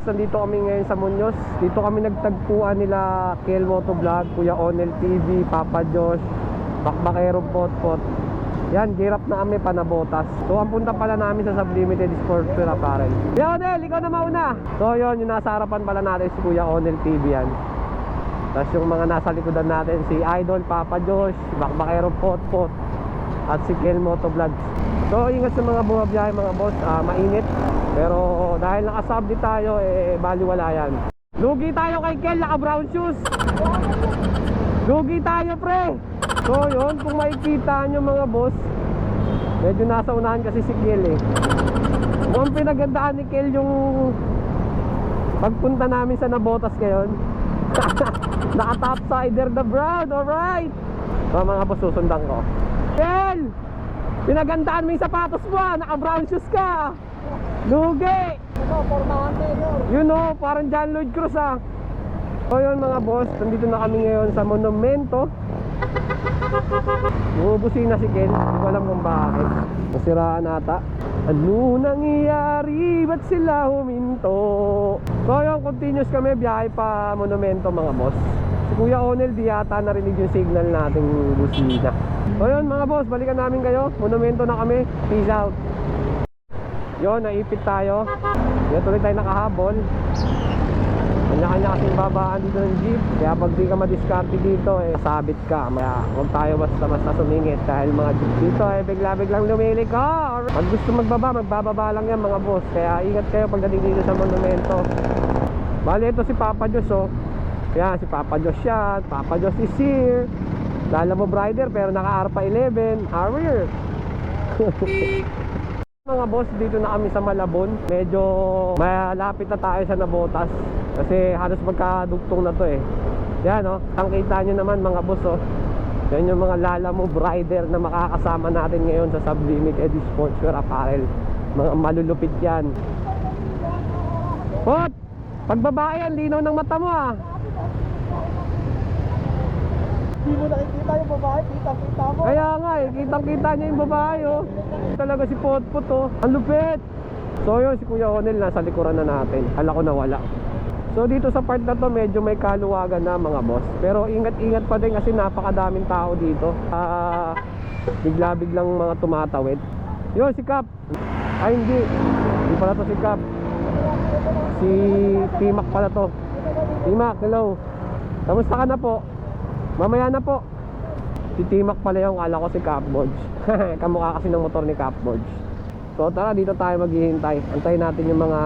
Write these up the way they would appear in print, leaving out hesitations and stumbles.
nandito kami ngayon sa Muñoz. Dito kami nagtagpuan nila Kel Motovlog, Kuya Onel TV, Papa Josh, Bakbakero Potpot. Yan, girap na kami panabotas. So ang punta pala namin sa Sublimited Sportswear Apparel. Kuya Onel, ikaw na mauna. So yun, yung nasa harapan pala natin si Kuya Onel TV yan. Tapos yung mga nasa likodan natin, si Idol, Papa Josh, Bakbakero Potpot, at si Kel Motovlog. So ingat sa mga bumabiyahe mga boss, mainit. Pero dahil nakasabdi tayo, baliwala yan. Lugi tayo kay Kel, naka brown shoes. Lugi tayo pre. So yun, kung makikita nyo mga boss, medyo nasa unahan kasi si Kel Mukhang pinagandaan ni Kel yung pagpunta namin sa Nabotas ngayon. Naka topsider the brown, alright. So mga boss, susundan ko. Kel! Pinagandaan mo yung sapatos mo, naka brown shoes ka. Lugi! You know, parang John Lloyd Cruz So yun mga boss, nandito na kami ngayon sa Monumento. Bumubusina si Ken, hindi ko alam kung bakit. Nasiraan ata. Ano nangyayari? Ba't sila huminto? So yun, continuous kami, biyahe pa Monumento mga boss. Si Kuya Onel di yata narinig yung signal nating busina. So yun mga boss, balikan namin kayo. Monumento na kami, peace out. Yun, naipit tayo. Yan, tuloy tayo nakahabol. Kanya-kanya kasing babaan dito ng jeep. Kaya pag di ka madiskarte dito, sabit ka. Kaya huwag tayo basta sumingit. Dahil mga jeep dito, bigla-biglang lumilik ka. Pag gusto magbaba lang yan mga boss. Kaya ingat kayo pagdating dito sa Monumento. Bale, ito si Papa Josh Kaya si Papa Josh yan. Papa Josh is here. Lala mo rider pero naka ARPA 11. Harrier. Mga boss, dito na kami sa Malabon. Medyo malapit na tayo sa Nabotas. Kasi halos magkadugtong na to Yan ang kita nyo naman mga boss Yan yung mga Lala Move rider na makakasama natin ngayon sa Sublimited Sportswear Apparel. Mga malulupit yan. Pot! Pag babae yan, linaw ng mata mo Hindi mo nakikita yung babae, kita-kita mo. Kaya nga kitang-kita niya yung babae Talaga si Potpot Ang lupit. So yun, si Kuya Onel nasa likuran na natin. Hala ko nawala. So dito sa part na to medyo may kaluwagan na mga boss. Pero ingat-ingat pa din kasi napakadaming tao dito. Bigla-biglang mga tumatawid. Yun, si Cap. Ay hindi pala to si Cap. Si Timac pala to. Timac, hello. Kamusta ka na po? Mamaya na po. Si Timac pala yung kala ko si Capbodge. Kamukha kasi ng motor ni Capbodge. So tara, dito tayo maghihintay. Antayin natin yung mga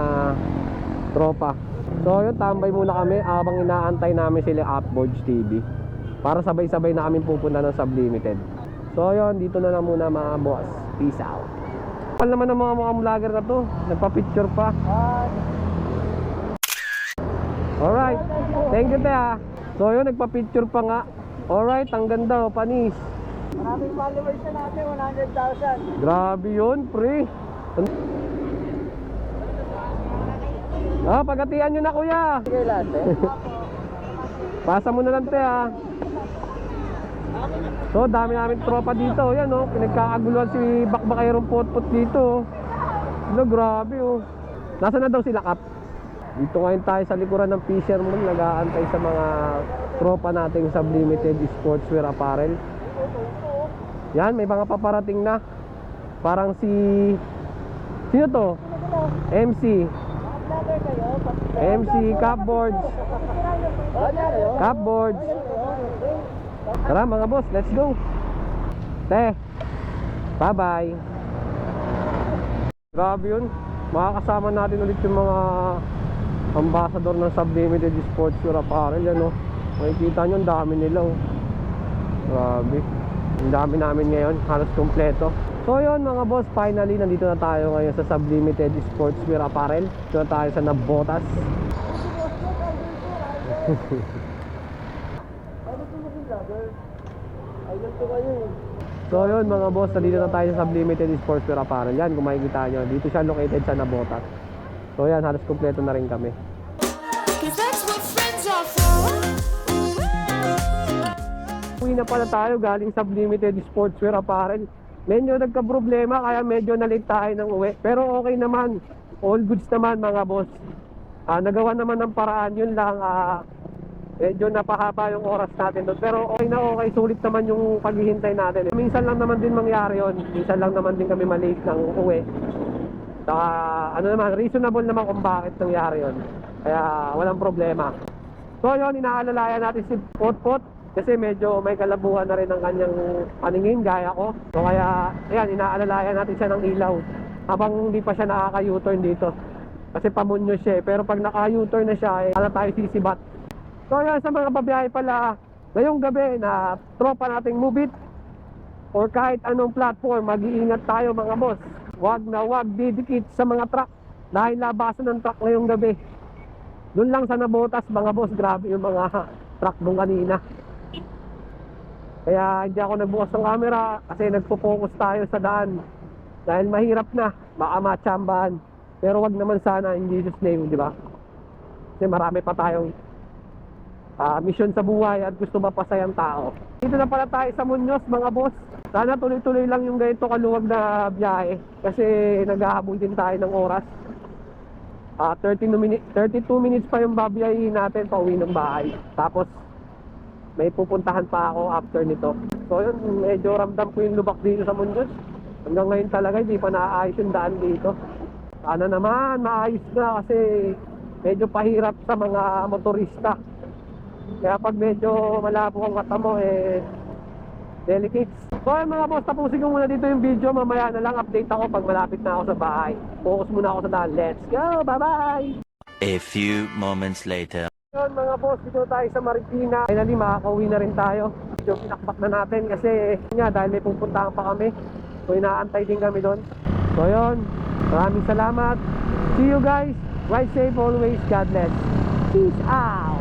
tropa. So yun, tambay muna kami habang inaantay namin sila Capbodge TV. Para sabay-sabay na kami pupunta ng Sublimited. So yun, dito na lang muna mga boss. Peace out. Kapal naman ng mga vlogger na to. Nagpa-picture pa. Alright, thank you So yun, nagpa-picture pa nga. Alright, ang ganda panis. Maraming followers na natin, 100,000. Grabe yun, pre. Pagkatian nyo na kuya. Sige lahat Pasa mo na lang So dami namin tropa dito. Yan pinagkakaguluhan si Bakbakero Potpot dito. Grabe Nasaan na daw sila Kap? Dito ngayon tayo sa likuran ng Fisherman. Nag-aantay sa mga tropa nating Sublimited Sportswear Apparel. Yan, may mga paparating na. Parang sino to? MC Capboards. Tara mga boss, let's go. Bye bye. Grabe yun. Makakasama natin ulit yung mga ambassador ng Sublimited Sportswear Apparel. Yan makikita nyo, ang dami nila Grabe. Ang dami namin ngayon, halos kompleto. So yun mga boss, finally nandito na tayo ngayon sa Sublimited Sportswear Apparel. Dito na tayo sa Nabotas. So yun mga boss, nandito na tayo sa Sublimited Sportswear Apparel. Yan, kung makikita nyo, dito siya located sa Nabotas. So yan, halos kompleto na rin kami. Uwi na pala tayo galing Sublimited Sportswear Apparel. Medyo nagka-problema kaya medyo na-late tayo ng uwi. Pero okay naman, all goods naman mga boss. Nagawa naman ng paraan, yun lang, medyo napahaba yung oras natin doon. Pero okay na okay, sulit naman yung paghihintay natin. Minsan lang naman din mangyari yun, minsan lang naman din kami malate ng uwi. Saka ano naman, reasonable naman kung bakit nangyari yun. Kaya walang problema. So yun, inaalalayan natin si Potpot kasi medyo may kalabuhan na rin ang kanyang paningin gaya ko. So kaya, ayan, inaalalayan natin siya ng ilaw habang hindi pa siya nakaka-U-turn dito. Kasi pamunyo siya eh. Pero pag naka-U-turn na siya, eh, tayo sisibat. So yun, sa mga babiyahe pala, ngayong gabi na tropa nating Move It or kahit anong platform, mag-iingat tayo mga boss. Wag na wag didikit sa mga truck dahil labasan ng truck ngayong gabi. Doon lang sa Nabotas mga boss, grabe yung mga truck doon kanina. Kaya hindi ako nagbukas ng camera kasi nagpo-focus tayo sa daan. Dahil mahirap na, baka matsambahan. Pero wag naman sana in Jesus name, di ba? Kasi marami pa tayong mission sa buhay at gusto mapasayang tao. Dito na pala tayo sa Muñoz mga boss. Sana tuloy-tuloy lang yung ganito kaluwag na biyahe kasi naghahabol din tayo ng oras. 32 minutes pa yung babiyahin natin pa uwi ng bahay. Tapos may pupuntahan pa ako after nito. So yun, medyo ramdam ko yung lubak dito sa Muñoz. Hanggang ngayon talaga hindi pa naayos yung daan dito. Sana naman maayos na kasi medyo pahirap sa mga motorista. Kaya pag medyo malabo ang mata mo, delicate. So ayun mga boss, tapusin ko muna dito yung video. Mamaya na lang update ako pag malapit na ako sa bahay. Focus muna ako sa daan. Let's go! Bye-bye! A few moments later. Yun mga boss, dito tayo sa Marikina. Finally, makakauwi na rin tayo. Medyo pinakbak na natin kasi nga dahil may pupuntahan pa kami. So inaantay din kami doon. So yun, maraming salamat. See you guys. Ride safe always. God bless. Peace out!